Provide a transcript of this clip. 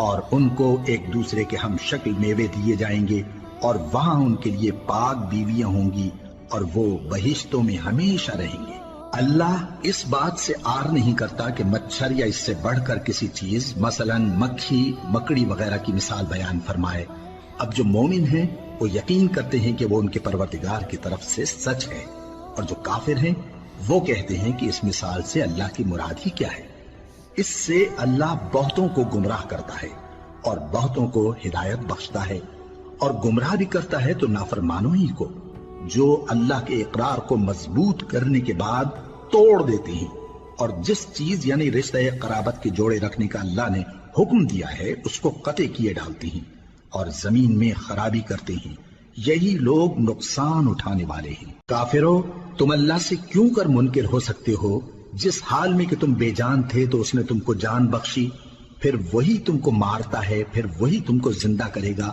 اور ان کو ایک دوسرے کے ہم شکل میوے دیے جائیں گے، اور وہاں ان کے لیے پاک بیویاں ہوں گی، اور وہ بہشتوں میں ہمیشہ رہیں گے۔ اللہ اس بات سے آر نہیں کرتا کہ مچھر یا اس سے بڑھ کر کسی چیز مثلا مکھی، مکڑی وغیرہ کی مثال بیان فرمائے۔ اب جو مومن ہیں وہ یقین کرتے ہیں کہ وہ ان کے پروردگار کی طرف سے سچ ہے، اور جو کافر ہیں وہ کہتے ہیں کہ اس مثال سے اللہ کی مراد ہی کیا ہے۔ اس سے اللہ بہتوں کو گمراہ کرتا ہے اور بہتوں کو ہدایت بخشتا ہے، اور گمراہ بھی کرتا ہے تو نافرمانوں ہی کو، جو اللہ کے اقرار کو مضبوط کرنے کے بعد توڑ دیتے ہیں، اور جس چیز یعنی رشتہ قرابت کے جوڑے رکھنے کا اللہ نے حکم دیا ہے اس کو قطع کیے ڈالتے ہیں، اور زمین میں خرابی کرتے ہیں۔ یہی لوگ نقصان اٹھانے والے ہیں۔ کافرو، تم اللہ سے کیوں کر منکر ہو سکتے ہو؟ جس حال میں کہ تم بے جان تھے تو اس نے تم کو جان بخشی، پھر وہی تم کو مارتا ہے، پھر وہی تم کو زندہ کرے گا۔